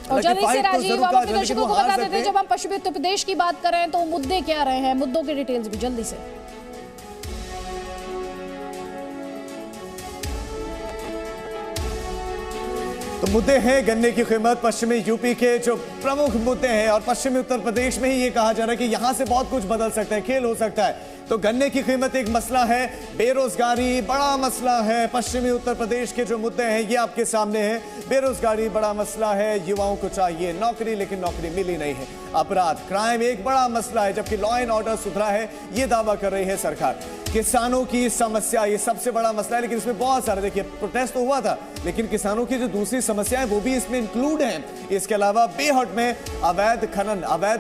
और जल्दी से राजीव आप अपने दर्शकों को बता देते हैं, जब हम पश्चिमी उत्तर प्रदेश की बात कर रहे हैं तो मुद्दे क्या रहे हैं, मुद्दों की डिटेल्स भी जल्दी से। तो मुद्दे हैं गन्ने की कीमत, पश्चिमी यूपी के जो प्रमुख मुद्दे हैं, और पश्चिमी उत्तर प्रदेश में ही ये कहा जा रहा है कि यहां से बहुत कुछ बदल सकता है, खेल हो सकता है। तो गन्ने की कीमत एक मसला है, बेरोजगारी बड़ा मसला है। पश्चिमी उत्तर प्रदेश के जो मुद्दे हैं ये आपके सामने हैं। बेरोजगारी बड़ा मसला है, युवाओं को चाहिए नौकरी लेकिन नौकरी मिली नहीं है। अपराध क्राइम एक बड़ा मसला है, जबकि लॉ एंड ऑर्डर सुधरा है ये दावा कर रही है सरकार। किसानों की समस्या ये सबसे बड़ा मसला है, लेकिन इसमें बहुत सारे, देखिए प्रोटेस्ट तो हुआ था, लेकिन किसानों की जो दूसरी समस्या है वो भी इसमें इंक्लूड है। इसके अलावा बेहट में अवैध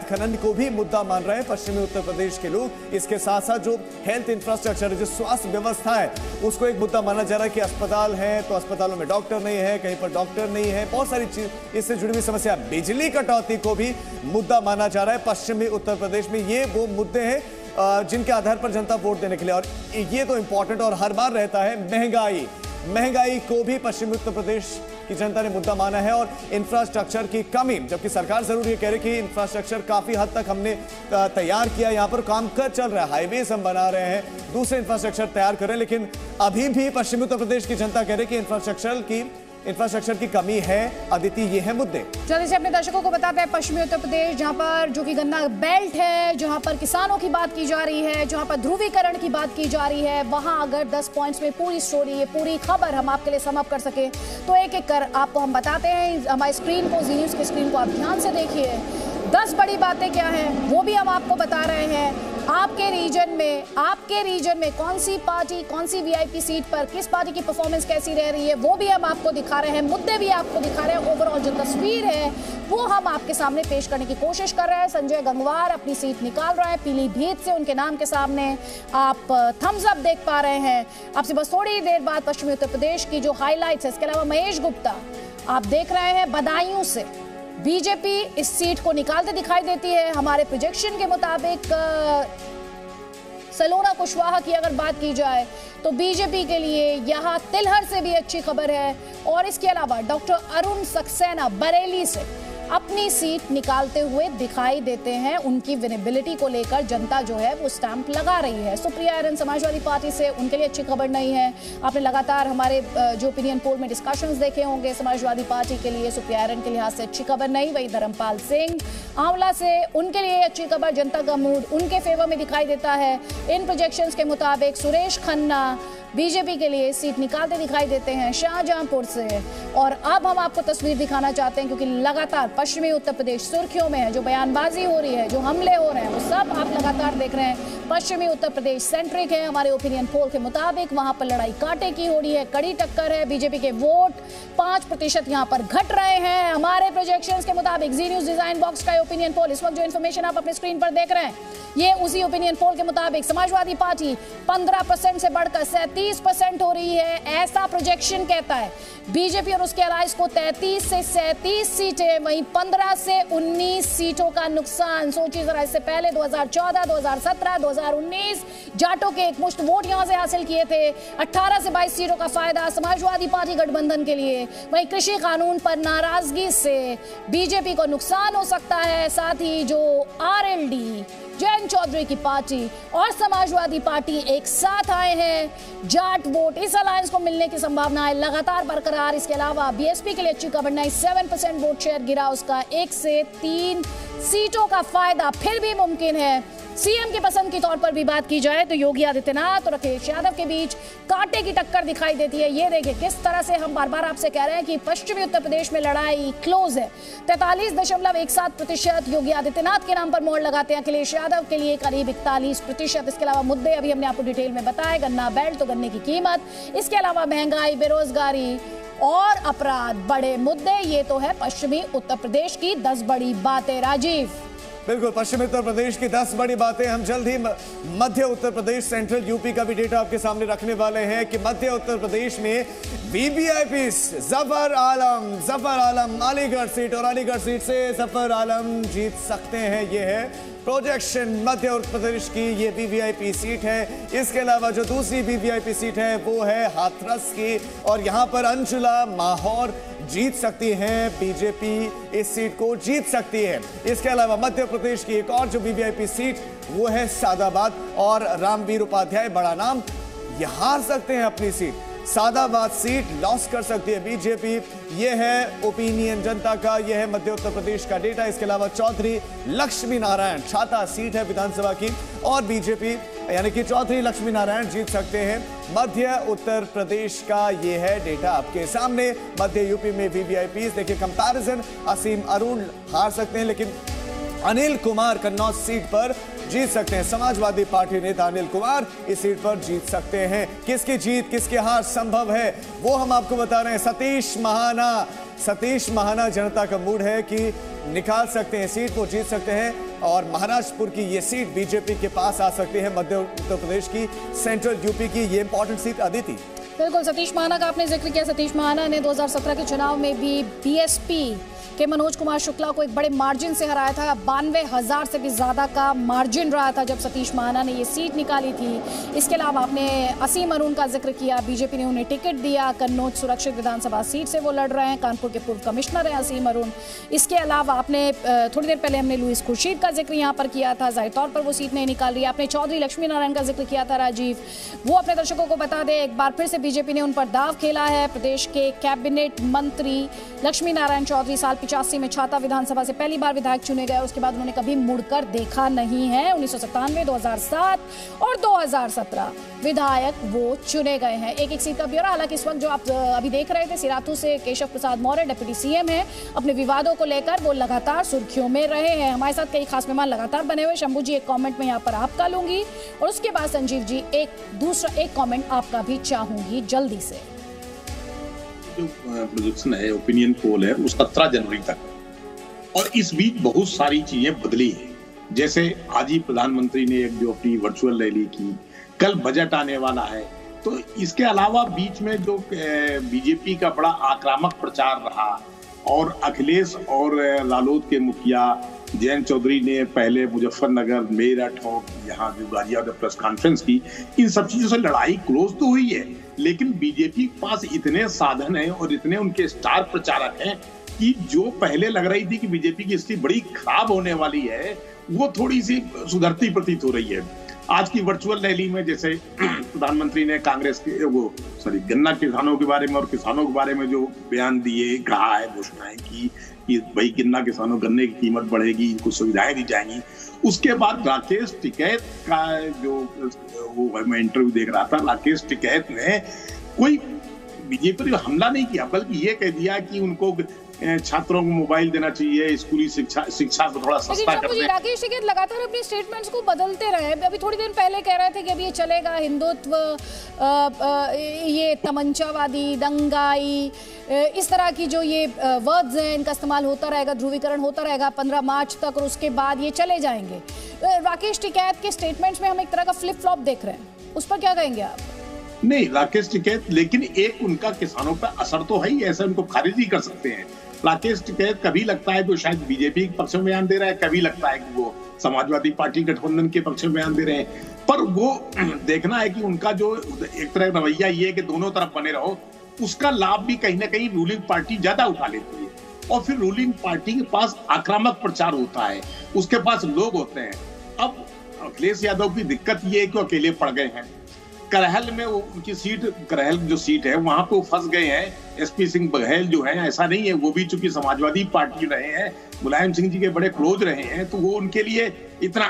खनन को भी मुद्दा मान रहे हैं पश्चिमी उत्तर प्रदेश के लोग। इसके साथ साथ जो हेल्थ इंफ्रास्ट्रक्चर, जो स्वास्थ्य व्यवस्था है, उसको एक मुद्दा माना जा रहा है कि अस्पताल है तो अस्पतालों में डॉक्टर नहीं है, कहीं पर डॉक्टर नहीं है, बहुत सारी चीज इससे जुड़ी हुई समस्या। बिजली कटौती को भी मुद्दा माना जा रहा है पश्चिमी उत्तर प्रदेश में। ये वो मुद्दे हैं जिनके आधार पर जनता वोट देने के लिए, और ये तो इंपॉर्टेंट और हर बार रहता है, महंगाई को भी पश्चिमी उत्तर प्रदेश की जनता ने मुद्दा माना है, और इंफ्रास्ट्रक्चर की कमी, जबकि सरकार जरूर ये कह रही है कि इंफ्रास्ट्रक्चर काफी हद तक हमने तैयार किया, यहाँ पर काम कर चल रहा है, हाईवेज हम बना रहे हैं, दूसरे इंफ्रास्ट्रक्चर तैयार कर रहे हैं, लेकिन अभी भी पश्चिमी उत्तर प्रदेश की जनता कह रही है कि इंफ्रास्ट्रक्चर की कमी है। अदिति, ये है मुद्दे। जल्दी से अपने दर्शकों को बताते हैं, पश्चिमी उत्तर प्रदेश जहां पर जो कि गन्ना बेल्ट है, जहां पर किसानों की बात की जा रही है, जहां पर ध्रुवीकरण की बात की जा रही है, वहां अगर 10 पॉइंट्स में पूरी स्टोरी, ये पूरी खबर हम आपके लिए सम अप कर सके तो एक एक कर आपको हम बताते हैं। हमारी स्क्रीन को, जी न्यूज़ की स्क्रीन को आप ध्यान से देखिए। 10 बड़ी बातें क्या हैं वो भी हम आपको बता रहे हैं। आपके रीजन में कौन सी पार्टी, कौन सी वीआईपी सीट पर किस पार्टी की परफॉर्मेंस कैसी रह रही है वो भी हम आपको दिखा रहे हैं, मुद्दे भी आपको दिखा रहे हैं। ओवरऑल जो तस्वीर है वो हम आपके सामने पेश करने की कोशिश कर रहे हैं। संजय गंगवार अपनी सीट निकाल रहे हैं पीलीभीत से, उनके नाम के सामने आप थम्स अप देख पा रहे हैं। आपसे बस थोड़ी देर बाद पश्चिमी उत्तर प्रदेश की जो हाईलाइट्स है, इसके अलावा महेश गुप्ता आप देख रहे हैं बदायूं से, बीजेपी इस सीट को निकालते दिखाई देती है। हमारे प्रोजेक्शन के मुताबिक सलोना कुशवाहा की अगर बात की जाए तो बीजेपी के लिए यहाँ तिलहर से भी अच्छी खबर है। और इसके अलावा डॉक्टर अरुण सक्सेना बरेली से अपनी सीट निकालते हुए दिखाई देते हैं। उनकी विनेबिलिटी को लेकर जनता जो है वो स्टैंप लगा रही है। सुप्रिया आयरन समाजवादी पार्टी से, उनके लिए अच्छी खबर नहीं है। आपने लगातार हमारे जो ओपिनियन पोल में डिस्कशंस देखे होंगे, समाजवादी पार्टी के लिए सुप्रिया आयरन के लिहाज से अच्छी खबर नहीं। वही धर्मपाल सिंह आंवला से, उनके लिए अच्छी खबर, जनता का मूड उनके फेवर में दिखाई देता है। इन प्रोजेक्शंस के मुताबिक सुरेश खन्ना बीजेपी के लिए सीट निकालते दिखाई देते हैं शाहजहांपुर से। और अब हम आपको तस्वीर दिखाना चाहते हैं, क्योंकि लगातार पश्चिमी उत्तर प्रदेश सुर्खियों में है। जो बयानबाजी हो रही है, जो हमले हो रहे हैं, वो सब आप लगातार देख रहे हैं। पश्चिमी उत्तर प्रदेश सेंट्रिक है। हमारे ओपिनियन पोल के मुताबिक वहां पर लड़ाई कांटे की हो रही है, कड़ी टक्कर है। बीजेपी के वोट 5% यहां पर घट रहे हैं। हमारे प्रोजेक्शंस के मुताबिक जी न्यूज़ डिजाइन बॉक्स का ओपिनियन पोल, इस वक्त जो इन्फॉर्मेशन आप अपने स्क्रीन पर देख रहे हैं, ये उसी ओपिनियन पोल के मुताबिक समाजवादी पार्टी 15% से बढ़कर 37% हो रही है, ऐसा प्रोजेक्शन कहता है। बीजेपी और उसके अलायंस को 33 से 37 सीटें, वहीं 15 से 19 सीटों का नुकसान। सोचिए जरा, इससे पहले 2014, 2017, 2019 जाटों के एक मुश्त वोट यहां से हासिल किए थे। 18 से 22 सीटों का फायदा समाजवादी पार्टी गठबंधन के लिए। वहीं कृषि कानून पर नाराजगी से बीजेपी को नुकसान हो सकता है। साथ ही जो आरएलडी, जयंत चौधरी की पार्टी और समाजवादी पार्टी एक साथ आए हैं, जाट वोट इस अलायंस को मिलने की संभावना है लगातार बरकरार। इसके अलावा बीएसपी के लिए अच्छी खबर नहीं, 7% वोट शेयर गिरा उसका, 1 से 3 सीटों का फायदा फिर भी मुमकिन है। सीएम की पसंद की तौर पर भी बात की जाए तो योगी आदित्यनाथ और अखिलेश यादव के बीच कांटे की टक्कर दिखाई देती है। ये देखिए किस तरह से हम बार बार आपसे कह रहे हैं कि पश्चिमी उत्तर प्रदेश में लड़ाई क्लोज है। 43.17% योगी आदित्यनाथ के नाम पर मोहर लगाते हैं, अखिलेश यादव के लिए करीब 41%। इसके अलावा मुद्दे अभी हमने आपको डिटेल में बताए, गन्ना बेल्ट तो गन्ने की कीमत, इसके अलावा महंगाई, बेरोजगारी और अपराध बड़े मुद्दे। ये तो है पश्चिमी उत्तर प्रदेश की 10 बड़ी बातें। राजीव, बिल्कुल, पश्चिमी उत्तर प्रदेश की 10 बड़ी बातें। हम जल्द ही मध्य उत्तर प्रदेश, सेंट्रल यूपी का भी डेटा आपके सामने रखने वाले हैं कि मध्य उत्तर प्रदेश में वीवीआईपी जफर आलम अलीगढ़ सीट, और अलीगढ़ सीट से जफर आलम जीत सकते हैं। ये है प्रोजेक्शन मध्य उत्तर प्रदेश की, ये वीवीआईपी सीट है। इसके अलावा जो दूसरी वीवीआईपी सीट है वो है हाथरस की, और यहाँ पर अंशुला माहौर जीत सकती है, बीजेपी इस सीट को जीत सकती है। इसके अलावा मध्य प्रदेश की एक और जो वीवीआईपी सीट वो है सादाबाद, और रामवीर उपाध्याय बड़ा नाम, ये हार सकते हैं अपनी सीट। सादाबाद सीट लॉस कर सकती है बीजेपी, यह है ओपिनियन जनता का, यह है मध्य उत्तर प्रदेश का डेटा। इसके अलावा चौधरी लक्ष्मी नारायण छाता सीट है विधानसभा की, और बीजेपी यानी कि चौधरी लक्ष्मी नारायण जीत सकते हैं मध्य उत्तर प्रदेश का। यह है डेटा आपके सामने। मध्य यूपी में वीवीआईपी देखिए कंपैरिजन, असीम अरुण हार सकते हैं, लेकिन अनिल कुमार कन्नौज सीट पर जीत सकते हैं। समाजवादी पार्टी नेता अनिल कुमार इस सीट पर जीत सकते हैं। किसकी जीत किसकी हार संभव है वो हम आपको बता रहे हैं। सतीश महाना जनता का मूड है कि निकाल सकते हैं सीट, वो जीत सकते हैं, और महाराजपुर की ये सीट बीजेपी के पास आ सकती है, मध्य उत्तर प्रदेश की सेंट्रल यूपी की ये इंपॉर्टेंट सीट। अदिति, बिल्कुल सतीश महाना का आपने जिक्र किया। सतीश महाना ने 2017 के चुनाव में भी बीएसपी के मनोज कुमार शुक्ला को एक बड़े मार्जिन से हराया था। 92,000 से भी ज्यादा का मार्जिन रहा था जब सतीश महाना ने ये सीट निकाली थी। इसके अलावा आपने असीम अरुण का जिक्र किया, बीजेपी ने उन्हें टिकट दिया। कन्नौज सुरक्षित विधानसभा सीट से वो लड़ रहे हैं, कानपुर के पूर्व कमिश्नर हैं असीम अरुण। इसके अलावा आपने थोड़ी देर पहले हमने लुइस खुर्शीद का जिक्र यहाँ पर किया था, जाहिर तौर पर वो सीट नहीं निकाल रही। आपने चौधरी लक्ष्मी नारायण का जिक्र किया था राजीव, वो अपने दर्शकों को बता दें एक बार फिर से बीजेपी ने उन पर दाव खेला है। प्रदेश के कैबिनेट मंत्री लक्ष्मी नारायण चौधरी साल 85 में छाता विधानसभा से पहली बार विधायक चुने गए, उसके बाद उन्होंने कभी मुड़कर देखा नहीं है। 1997, 2007 और 2017 विधायक वो चुने गए हैं। एक सीट का ब्यौरा। हालांकि इस वक्त जो आप अभी देख रहे थे, सिराथू से केशव प्रसाद मौर्य डिप्टी सीएम है, अपने विवादों को लेकर वो लगातार सुर्खियों में रहे हैं। हमारे साथ कई खास मेहमान लगातार बने हुए। शंभू जी एक कॉमेंट में यहाँ पर आपका लूंगी, और उसके बाद संजीव जी एक कॉमेंट आपका भी चाहूंगी जल्दी से। जो प्रोजेक्शन है, ओपिनियन पोल है, वो 17 जनवरी तक, और इस बीच बहुत सारी चीजें बदली हैं। जैसे आज ही प्रधानमंत्री ने एक जो अपनी वर्चुअल रैली की, कल बजट आने वाला है, तो इसके अलावा बीच में जो बीजेपी का बड़ा आक्रामक प्रचार रहा, और अखिलेश और लालौद के मुखिया जयंत चौधरी ने पहले मुजफ्फरनगर, मेरठ और यहाँ जो गाजियाबाद प्रेस कॉन्फ्रेंस की, इन सब चीजों से लड़ाई क्लोज तो हुई है, लेकिन बीजेपी के पास इतने साधन हैं और इतने उनके स्टार प्रचारक हैं कि जो पहले लग रही थी कि बीजेपी की स्थिति बड़ी खराब होने वाली है, वो थोड़ी सी सुधरती प्रतीत हो रही है। आज की वर्चुअल रैली में जैसे प्रधानमंत्री ने कांग्रेस के गन्ना किसानों के बारे में और किसानों के बारे में जो बयान दिए, कहा है, घोषणाएं की कि भाई गन्ने की कीमत बढ़ेगी, इनको सुविधाएं दी जाएंगी। उसके बाद राकेश टिकैत का जो मैं इंटरव्यू देख रहा था, राकेश टिकैत ने कोई बीजेपी पर हमला नहीं किया, बल्कि ये कह दिया कि उनको छात्रों को मोबाइल देना चाहिए, स्कूली शिक्षा को थोड़ा सस्ता करना। राकेश टिकैत लगातार अपने स्टेटमेंट्स को बदलते रहे। अभी थोड़ी देर पहले कह रहे थे कि अभी ये चलेगा हिंदुत्व, ये तमंचावादी, दंगाई, इस तरह की जो ये वर्ड्स हैं, इनका इस्तेमाल होता रहेगा, ध्रुवीकरण होता रहेगा 15 मार्च तक, और उसके बाद ये चले जाएंगे। राकेश टिकैत के स्टेटमेंट्स में हम एक तरह का फ्लिप फ्लॉप देख रहे हैं, उस पर क्या कहेंगे आप? नहीं, राकेश टिकैत, लेकिन एक उनका किसानों पर असर तो है ही, ऐसा उनको खारिज ही कर सकते हैं। राकेश टिकैत कभी लगता है तो शायद बीजेपी के पक्ष में बयान दे रहा है, कभी लगता है कि वो समाजवादी पार्टी गठबंधन के पक्ष में बयान दे रहे हैं, पर वो देखना है कि उनका जो एक तरह रवैया ये है कि दोनों तरफ बने रहो, उसका लाभ भी कहीं ना कहीं रूलिंग पार्टी ज्यादा उठा लेती है, और फिर रूलिंग पार्टी के पास आक्रामक प्रचार होता है, उसके पास लोग होते हैं। अब अखिलेश यादव की दिक्कत ये है कि अकेले पड़ गए हैं। करहल में वो उनकी सीट, करहल जो सीट है वहां पे वो फंस गए हैं। एसपी सिंह बघेल जो है, ऐसा नहीं है, वो भी चूंकि समाजवादी पार्टी रहे हैं, मुलायम सिंह जी के बड़े क्लोज रहे हैं, तो वो उनके लिए इतना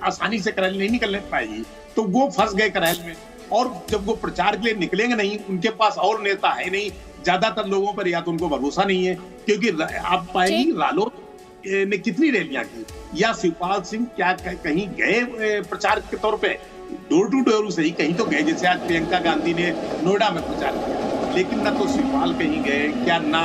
आसानी से करहल नहीं निकलने पाएगी, तो वो फंस गए करहल में। और जब वो प्रचार के लिए निकलेंगे नहीं, उनके पास और नेता है नहीं, ज्यादातर लोगों पर या तो उनको भरोसा नहीं है, क्योंकि आप पाएंगे लालौद ने कितनी रैलियां की, या शिवपाल सिंह क्या कहीं गए प्रचार के तौर पे, डोर टू डोर से ही कहीं तो गए, जैसे आज प्रियंका गांधी ने नोएडा में प्रचार किया, लेकिन ना तो शिवपाल कहीं गए, क्या ना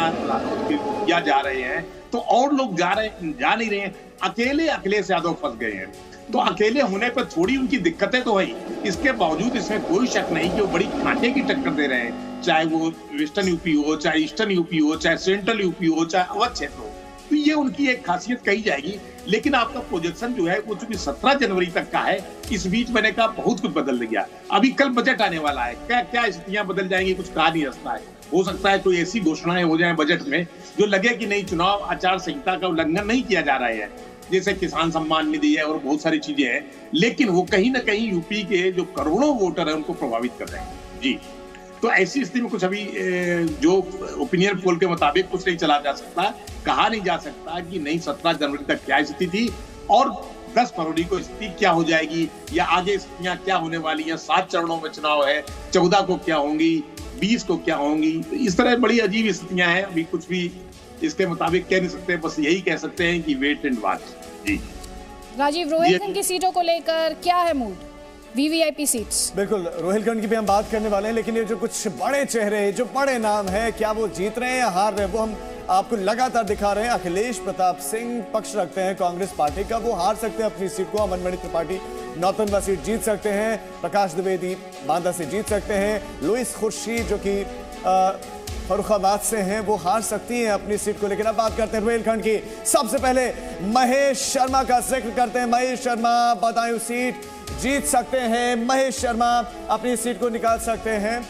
या जा रहे हैं, तो और लोग जा नहीं रहे हैं। अकेले अखिलेश यादव फंस गए हैं, तो अकेले होने पर थोड़ी उनकी दिक्कतें तो है। इसके बावजूद इसमें कोई शक नहीं कि वो बड़ी कांटे की टक्कर दे रहे हैं, चाहे वो वेस्टर्न यूपी हो, चाहे ईस्टर्न यूपी हो, चाहे सेंट्रल यूपी हो, चाहे अवध क्षेत्र हो, तो ये उनकी एक खासियत कही जाएगी। लेकिन आपका प्रोजेक्शन जो है वो चूंकि 17 जनवरी तक का है, इस बीच मैंने कहा बहुत कुछ बदल गया। अभी कल बजट आने वाला है, क्या क्या स्थितियां बदल जाएंगी, कुछ कहा नहीं सकता है। हो सकता है कोई ऐसी घोषणाएं हो जाएं बजट में जो लगे कि नहीं, चुनाव आचार संहिता का उल्लंघन नहीं किया जा रहा है, जैसे किसान सम्मान निधि है और बहुत सारी चीजें हैं, लेकिन वो कहीं ना कहीं यूपी के जो करोड़ों वोटर हैं उनको प्रभावित कर रहे हैं जी। तो ऐसी स्थिति में कुछ अभी जो ओपिनियन पोल के मुताबिक कुछ नहीं चला जा सकता, कहा नहीं जा सकता कि नहीं 17 जनवरी तक क्या स्थिति थी और 10 फरवरी को स्थिति क्या हो जाएगी, या आगे स्थितियां क्या होने वाली हैं। 7 चरणों में चुनाव है, 14 को क्या होंगी, 20 को क्या होंगी। तो इस तरह बड़ी अजीब स्थितियां हैं, अभी कुछ भी इसके मुताबिक कह नहीं सकते, बस यही कह सकते हैं कि वेट एंड वॉच जी। राजीव, रोहिलखंड की सीटों को लेकर क्या है मूड? वीवीआईपी सीट्स, बिल्कुल रोहिलखंड की भी हम बात करने वाले हैं, लेकिन ये जो कुछ बड़े चेहरे, जो बड़े नाम है, क्या वो जीत रहे हैं या हार रहे हैं, वो हम आपको लगातार दिखा रहे हैं। अखिलेश प्रताप सिंह पक्ष रखते हैं कांग्रेस पार्टी का, वो हार सकते हैं अपनी सीट को। अमन मणि त्रिपाठी नौतनवा सीट जीत सकते हैं, प्रकाश द्विवेदी बांदा से जीत सकते हैं, लुइस खुर्शीद जो कि फर्रुखाबाद से हैं वो हार सकती हैं अपनी सीट को। लेकिन अब बात करते हैं रोहिलखंड की। सबसे पहले महेश शर्मा का जिक्र करते हैं। महेश शर्मा बदायूं सीट जीत सकते हैं, महेश शर्मा अपनी सीट को निकाल सकते हैं।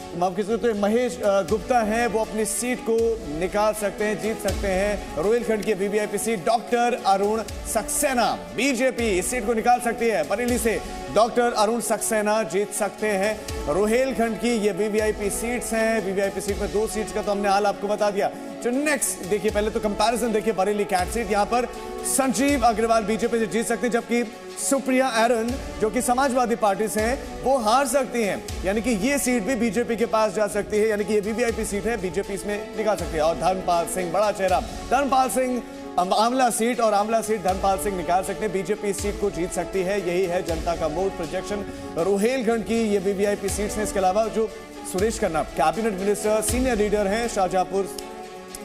तो महेश गुप्ता हैं, वो अपनी सीट को निकाल सकते हैं, जीत सकते हैं। रोहिलखंड की VVIP seat doctor Arun Saxena, BJP इस सीट को निकाल सकती है। बरेली से डॉक्टर अरुण सक्सेना जीत सकते हैं। रोहिलखंड की ये वीवीआईपी सीट्स हैं। वीवीआईपी सीट में 2 सीट्स का तो हमने हाल आपको बता दिया। जो नेक्स्ट देखिए, पहले तो कंपैरिजन देखिए। बरेली कैट सीट, यहाँ पर संजीव अग्रवाल बीजेपी से जीत सकते हैं, जबकि सुप्रिया एरन जो कि समाजवादी पार्टी से हैं वो हार सकती हैं। यानी कि ये सीट भी बीजेपी के पास जा सकती है, यानी कि ये वीवीआईपी सीट है, बीजेपी इसमें निकाल सकती है। और धर्मपाल सिंह बड़ा चेहरा, धर्मपाल सिंह आमला सीट, और आमला सीट धर्मपाल सिंह निकाल सकते हैं। बीजेपी इस सीट को जीत सकती है, यही है जनता का वोट प्रोजेक्शन। रोहिलखंड की ये वीवीआईपी सीट्स हैं। इसके अलावा जो Suresh Khanna cabinet minister senior leader हैं, शाहजहांपुर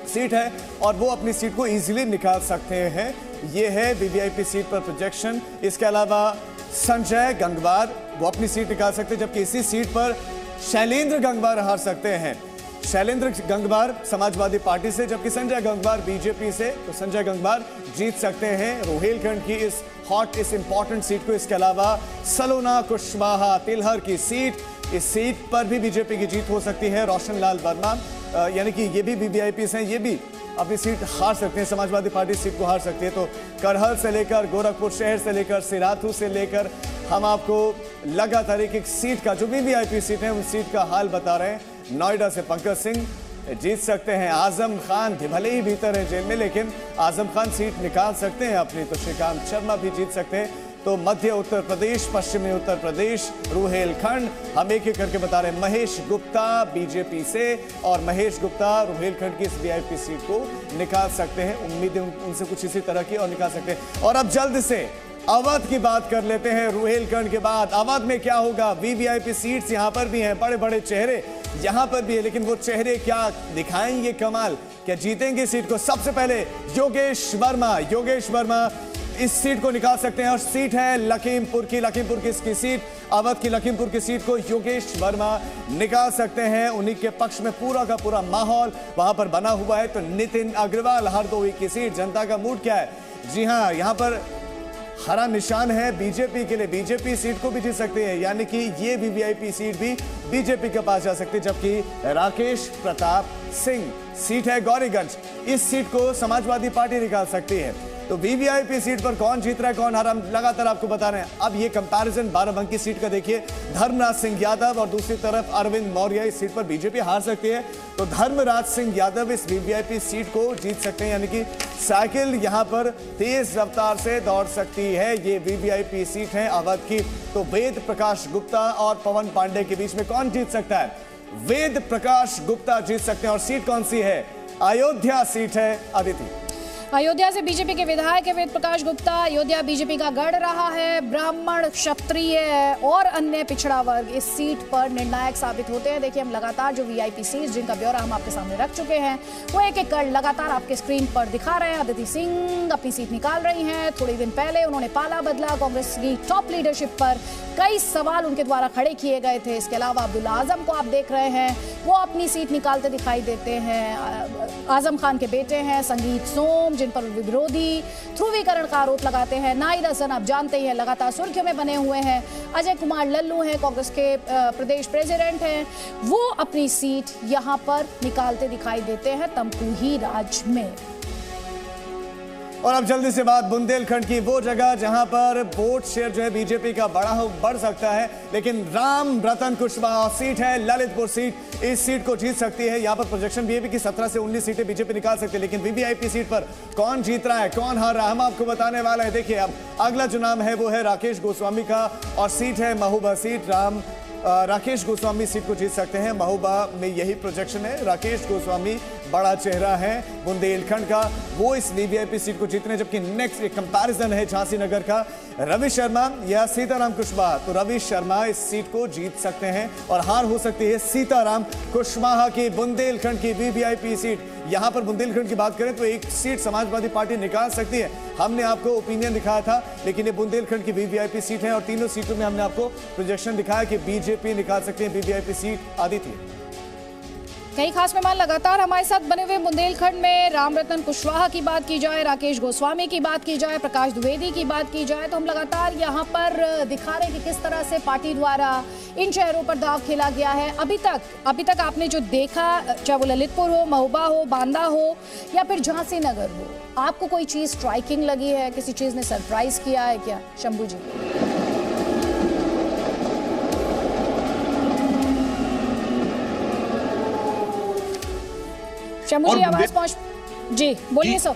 सीट है और वो अपनी सीट को इजीली निकाल सकते हैं। ये है वीवीआईपी सीट पर प्रोजेक्शन। इसके अलावा संजय गंगवार वो अपनी सीट निकाल सकते हैं, जबकि इसी सीट पर शैलेंद्र गंगवार हार सकते हैं। शैलेंद्र गंगवार समाजवादी पार्टी से, जबकि संजय गंगवार बीजेपी से, तो संजय गंगवार जीत सकते हैं रोहिलखंड की इस हॉट, इस इंपॉर्टेंट सीट को। इसके अलावा सलोना कुशवाहा तिलहर की सीट, इस सीट पर भी बीजेपी की जीत हो सकती है। रोशन लाल वर्मा यानी कि ये भी वीवीआईपी हैं, ये भी अपनी सीट हार सकते हैं, समाजवादी पार्टी सीट को हार सकती है। तो करहल से लेकर गोरखपुर शहर से लेकर सिराथू से लेकर हम आपको लगातार एक सीट का, जो वीवीआईपी सीट है उन सीट का हाल बता रहे हैं। नोएडा से पंकज सिंह जीत सकते हैं। आजम खान भले ही भीतर है जेल में, लेकिन आजम खान सीट निकाल सकते हैं अपनी। तो श्रीकांत शर्मा भी जीत सकते हैं। तो मध्य उत्तर प्रदेश, पश्चिमी उत्तर प्रदेश, रोहिलखंड हम एक एक करके बता रहे हैं। महेश गुप्ता बीजेपी से, और महेश गुप्ता रोहिलखंड की इस वीआईपी सीट को निकाल सकते हैं। उम्मीद है उनसे कुछ इसी तरह की और निकाल सकते हैं। और अब जल्द से अवध की बात कर लेते हैं। रोहिलखंड के बाद अवध में क्या होगा? वीवीआईपी सीट्स यहाँ पर भी हैं, बड़े बड़े चेहरे यहाँ पर भी है, लेकिन वो चेहरे क्या दिखाएंगे कमाल, क्या जीतेंगे सीट को? सबसे पहले योगेश वर्मा इस सीट को निकाल सकते हैं, और सीट है लखीमपुर की इसकी सीट, अवध की लखीमपुर की सीट को योगेश वर्मा निकाल सकते हैं। उन्हीं के पक्ष में पूरा का पूरा माहौल वहां पर बना हुआ है। तो नितिन अग्रवाल हरदोई की सीट, जनता का मूड क्या है? जी हां, यहां पर हरा निशान है बीजेपी के लिए, बीजेपी सीट को भी जीत सकती है, यानी कि ये वीवीआईपी सीट भी बीजेपी के पास जा सकती है। जबकि राकेश प्रताप सिंह सीट है गौरीगंज, इस सीट को समाजवादी पार्टी निकाल सकती है। तो वीवीआईपी सीट पर कौन जीत रहा है, कौन हारा, हम लगातार आपको बता रहे हैं। अब ये कंपैरिजन बाराबंकी सीट का देखिए, धर्मराज सिंह यादव और दूसरी तरफ अरविंद मौर्य, इस सीट पर बीजेपी हार सकती है। तो धर्मराज सिंह यादव इस वीवीआईपी सीट को जीत सकते हैं, यानी कि साइकिल यहां पर तेज रफ्तार से दौड़ सकती है। ये वीवीआईपी सीट है अवध की। तो वेद प्रकाश गुप्ता और पवन पांडे के बीच में कौन जीत सकता है? वेद प्रकाश गुप्ता जीत सकते हैं। और सीट कौन सी है? अयोध्या सीट है। अदिति, अयोध्या से बीजेपी के विधायक है वेद प्रकाश गुप्ता। अयोध्या बीजेपी का गढ़ रहा है। ब्राह्मण, क्षत्रिय और अन्य पिछड़ा वर्ग इस सीट पर निर्णायक साबित होते हैं। देखिए, हम लगातार जो वीआईपी सीट जिनका ब्यौरा हम आपके सामने रख चुके हैं, वो एक एक कर लगातार आपके स्क्रीन पर दिखा रहे हैं। अदिति सिंह अपनी सीट निकाल रही हैं। थोड़े दिन पहले उन्होंने पाला बदला, कांग्रेस की टॉप लीडरशिप पर कई सवाल उनके द्वारा खड़े किए गए थे। इसके अलावा अब्दुल आजम को आप देख रहे हैं, वो अपनी सीट निकालते दिखाई देते हैं। आजम खान के बेटे हैं संगीत सोम, जिन पर विरोधी ध्रुवीकरण का आरोप लगाते हैं। नाहिद हसन आप जानते ही हैं लगातार सुर्खियों में बने हुए हैं। अजय कुमार लल्लू हैं, कांग्रेस के प्रदेश प्रेसिडेंट हैं, वो अपनी सीट यहां पर निकालते दिखाई देते हैं तमकुही राज में। और अब जल्दी से बात बुंदेलखंड की, वो जगह जहां पर वोट शेयर जो है बीजेपी का बढ़ सकता है, लेकिन राम रतन कुशवाहा सीट है ललितपुर सीट, इस सीट को जीत सकती है। यहां पर प्रोजेक्शन भी है कि 17 से 19 सीटें बीजेपी निकाल सकती है, लेकिन वीवीआईपी सीट पर कौन जीत रहा है, कौन हार रहा है, हम आपको बताने वाला है। देखिए, अब अगला जो नाम है वो है राकेश गोस्वामी का, और सीट है महोबा सीट। राकेश गोस्वामी सीट को जीत सकते हैं। महोबा में यही प्रोजेक्शन है, राकेश गोस्वामी बड़ा चेहरा है बुंदेलखंड का, वो इस वीवीआईपी सीट को जीतने। जबकि नेक्स्ट एक कंपैरिजन है झांसी नगर का, रवि शर्मा या सीताराम कुशवाहा, तो रवि शर्मा इस सीट को जीत सकते हैं और हार हो सकती है सीताराम कुशवाहा की बुंदेलखंड की वीवीआईपी सीट। यहां पर बुंदेलखंड की बात करें तो एक सीट समाजवादी पार्टी निकाल सकती है, हमने आपको ओपिनियन दिखाया था, लेकिन ये बुंदेलखंड की वीवीआईपी सीट है और तीनों सीटों में हमने आपको प्रोजेक्शन दिखाया कि बीजेपी निकाल सकते हैं वीवीआईपी सीट। आदित्य, कई खास मेहमान लगातार हमारे साथ बने हुए। बुंदेलखंड में राम रतन कुशवाहा की बात की जाए, राकेश गोस्वामी की बात की जाए, प्रकाश द्विवेदी की बात की जाए, तो हम लगातार यहाँ पर दिखा रहे हैं कि किस तरह से पार्टी द्वारा इन शहरों पर दाव खेला गया है। अभी तक आपने जो देखा, चाहे वो ललितपुर हो, महोबा हो, बांदा हो या फिर झांसी नगर हो, आपको कोई चीज स्ट्राइकिंग लगी है, किसी चीज ने सरप्राइज किया है क्या शंभू जी? शंभू जी आवाज पहुंच जी, बोलिए सर।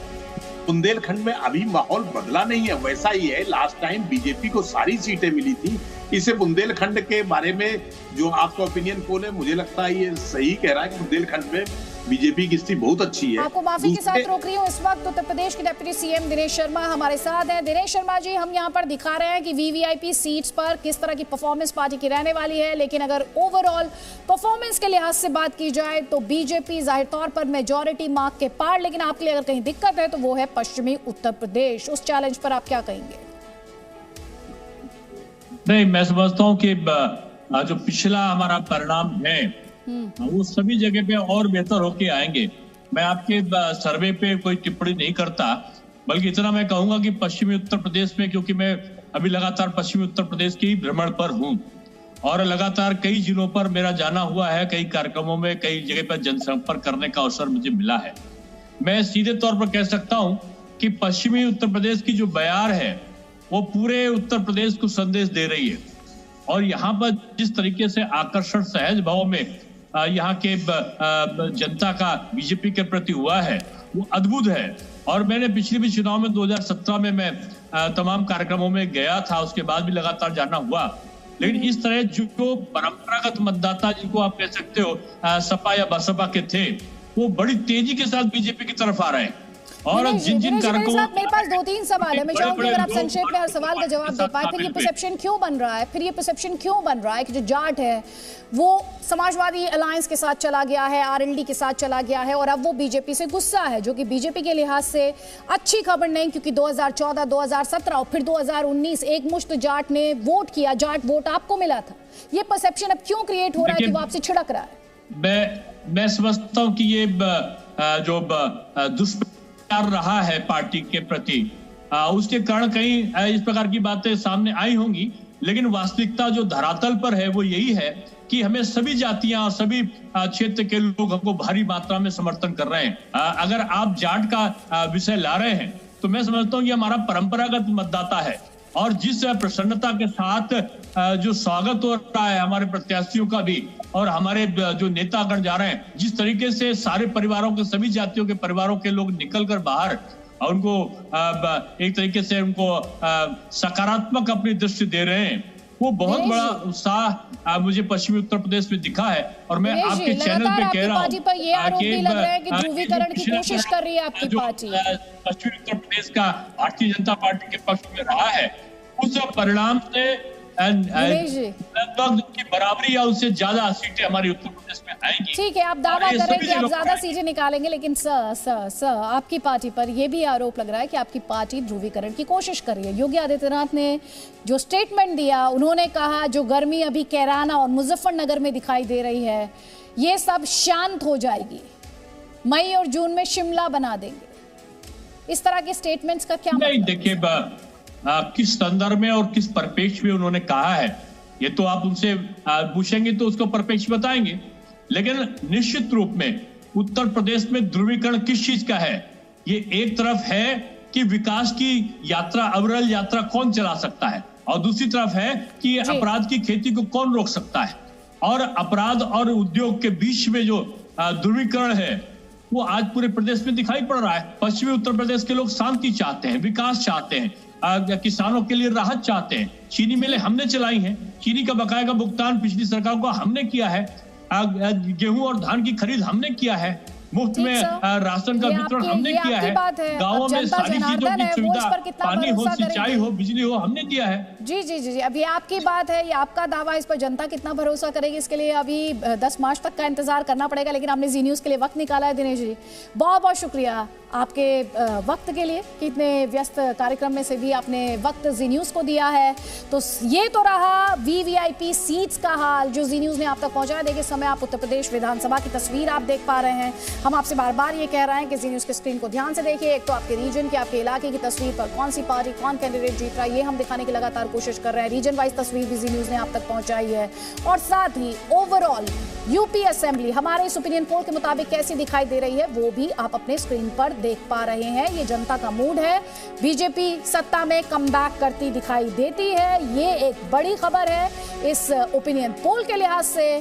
बुंदेलखंड में अभी माहौल बदला नहीं है, वैसा ही है। लास्ट टाइम बीजेपी को सारी सीटें मिली थी। इसे बुंदेलखंड के बारे में जो आपका ओपिनियन पोल है, मुझे लगता है ये सही कह रहा है कि बुंदेलखंड में बीजेपी की स्थिति बहुत अच्छी है। आपको माफी के साथ रोक रही हूँ, इस वक्त उत्तर प्रदेश के डिप्टी सीएम दिनेश शर्मा हमारे साथ हैं। दिनेश शर्मा जी, हम यहाँ पर दिखा रहे हैं कि वीवीआईपी सीट्स पर किस तरह की परफॉर्मेंस पार्टी की रहने वाली है, लेकिन अगर ओवरऑल परफॉर्मेंस के लिहाज से बात की जाए तो बीजेपी जाहिर तौर पर मेजॉरिटी मार्क के पार, लेकिन आपके लिए अगर कहीं दिक्कत है तो वो है पश्चिमी उत्तर प्रदेश। उस चैलेंज पर आप क्या कहेंगे? नहीं, मैं समझता हूँ कि जो पिछला हमारा परिणाम है वो सभी जगह पे और बेहतर होके आएंगे। मैं आपके सर्वे पे कोई टिप्पणी नहीं करता, बल्कि इतना मैं कहूंगा कि पश्चिमी उत्तर प्रदेश में, क्योंकि मैं अभी लगातार पश्चिमी उत्तर प्रदेश के ही भ्रमण पर हूं और लगातार कई जिलों पर मेरा जाना हुआ है, कई कार्यक्रमों में कई जगह पर जनसंपर्क करने का अवसर मुझे मिला है। मैं सीधे तौर पर कह सकता हूं कि पश्चिमी उत्तर प्रदेश की जो बयार है वो पूरे उत्तर प्रदेश को संदेश दे रही है, और यहाँ पर जिस तरीके से आकर्षण सहज भाव में यहाँ के जनता का बीजेपी के प्रति हुआ है वो अद्भुत है। और मैंने पिछले भी चुनाव में 2017 में मैं तमाम कार्यक्रमों में गया था, उसके बाद भी लगातार जाना हुआ, लेकिन इस तरह जो परंपरागत मतदाता जिनको आप कह सकते हो सपा या बसपा के थे, वो बड़ी तेजी के साथ बीजेपी की तरफ आ रहे हैं। और जिन कार्यक्रमों, मेरे पास 2-3 सवाल है, मैं चाहूंगी अगर आप संक्षेप में हर सवाल का जवाब दे पाए। फिर ये परसेप्शन क्यों बन रहा है कि जो जाट है वो समाजवादी अलायंस के साथ चला गया है, आरएलडी के साथ चला गया है, और अब वो बीजेपी से गुस्सा है, जो कि बीजेपी के लिहाज से अच्छी खबर नहीं, क्योंकि 2014, 2017 और फिर 2019 एक मुश्त जाट ने वोट किया, जाट वोट आपको मिला था। ये परसेप्शन अब क्यों क्रिएट हो रहा है कि वो आपसे छिड़क रहा है? मैं समझता हूँ कि ये जो दुष्प्रचार रहा है पार्टी के प्रति, उसके कारण कहीं इस प्रकार की बातें सामने आई होंगी, लेकिन वास्तविकता जो धरातल पर है वो यही है कि हमें सभी जातियां और सभी क्षेत्र के लोग हमको भारी मात्रा में समर्थन कर रहे हैं। अगर आप जाट का विषय ला रहे हैं तो मैं समझता हूँ कि हमारा परंपरागत मतदाता है, और जिस प्रसन्नता के साथ जो स्वागत हो रहा है हमारे प्रत्याशियों का भी और हमारे जो नेतागण जा रहे हैं, जिस तरीके से सारे परिवारों के, सभी जातियों के परिवारों के लोग निकलकर बाहर और उनको एक तरीके से उनको सकारात्मक अपनी दृष्टि दे रहे हैं, वो बहुत बड़ा उत्साह मुझे पश्चिमी उत्तर प्रदेश में दिखा है। और मैं आपके चैनल पे कह रहा हूँ कि ध्रुवीकरण की कोशिश कर रही है आपकी पार्टी। पश्चिमी उत्तर प्रदेश का भारतीय जनता पार्टी के पक्ष में रहा है, उस परिणाम से लगभग की बराबरी या उससे ज्यादा सीटें हमारी उत्तर प्रदेश में आएंगी। ठीक है, आप दावा कर रहे हैं कि आप ज्यादा सीटें निकालेंगे, लेकिन सर आपकी पार्टी पर यह भी आरोप लग रहा है कि आपकी पार्टी ध्रुवीकरण की कोशिश कर रही है। योगी आदित्यनाथ ने जो स्टेटमेंट दिया, उन्होंने कहा जो गर्मी अभी कैराना और मुजफ्फरनगर में दिखाई दे रही है, ये सब शांत हो जाएगी। मई और जून में शिमला बना देंगे। इस तरह के स्टेटमेंट्स का क्या नहीं, मतलब? देखिए किस संदर्भ में और किस परिप्रेक्ष्य में उन्होंने कहा है, ये तो आप उनसे पूछेंगे तो उसको परिप्रेक्ष्य बताएंगे। लेकिन निश्चित रूप में उत्तर प्रदेश में ध्रुवीकरण किस चीज का है? ये एक तरफ है कि विकास की यात्रा, अविरल यात्रा कौन चला सकता है, और दूसरी तरफ है कि अपराध की खेती को कौन रोक सकता है। और अपराध और उद्योग के बीच में जो ध्रुवीकरण है वो आज पूरे प्रदेश में दिखाई पड़ रहा है। पश्चिमी उत्तर प्रदेश के लोग शांति चाहते हैं, विकास चाहते हैं, किसानों के लिए राहत चाहते हैं। चीनी मिलें हमने चलाई हैं, चीनी का बकाया का भुगतान पिछली सरकार को हमने किया है, गेहूं और धान की खरीद हमने किया है, मुफ्त में राशन का वितरण हमने किया है, गांवों में सारी चीजों की सुविधा, पानी हो, सिंचाई हो, बिजली हो, हमने दिया है। जी जी जी जी, अभी आपकी बात है, ये आपका दावा, इस पर जनता कितना भरोसा करेगी इसके लिए अभी 10 मार्च तक का इंतजार करना पड़ेगा। लेकिन आपने जी न्यूज़ के लिए वक्त निकाला है दिनेश जी, बहुत बहुत शुक्रिया आपके वक्त के लिए, कि इतने व्यस्त कार्यक्रम में से भी आपने वक्त जी न्यूज़ को दिया है। तो ये तो रहा वीवीआईपी सीट्स का हाल जो जी न्यूज़ ने आप तक पहुंचाया। देखिए समय आप उत्तर प्रदेश विधानसभा की तस्वीर आप देख पा रहे हैं। हम आपसे बार बार ये कह रहे हैं कि जी न्यूज़ के स्क्रीन को ध्यान से देखिए। एक तो आपके रीजन की, आपके इलाके की तस्वीर पर कौन सी पार्टी, कौन कैंडिडेट जीत रहा है, ये हम दिखाने की लगातार कोशिश कर रहे हैं। रीजन वाइज तस्वीर भी जी न्यूज़ ने आप तक पहुंचाई है, और साथ ही ओवरऑल यूपी असेंबली हमारे इस ओपिनियन पोल के मुताबिक कैसी दिखाई दे रही है वो भी आप अपने स्क्रीन पर देख पा रहे हैं। ये जनता का मूड है, बीजेपी सत्ता में कमबैक करती दिखाई देती है, ये एक बड़ी खबर है इस ओपिनियन पोल के लिहाज से।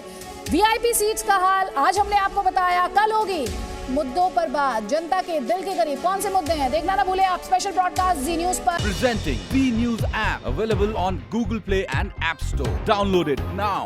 वीआईपी सीट्स का हाल आज हमने आपको बताया, कल होगी मुद्दों पर बात, जनता के दिल के करीब कौन से मुद्दे हैं देखना ना भूले आप। स्पेशल ब्रॉडकास्ट जी न्यूज़ पर। Presenting V News app available on Google Play and App Store. Download it now.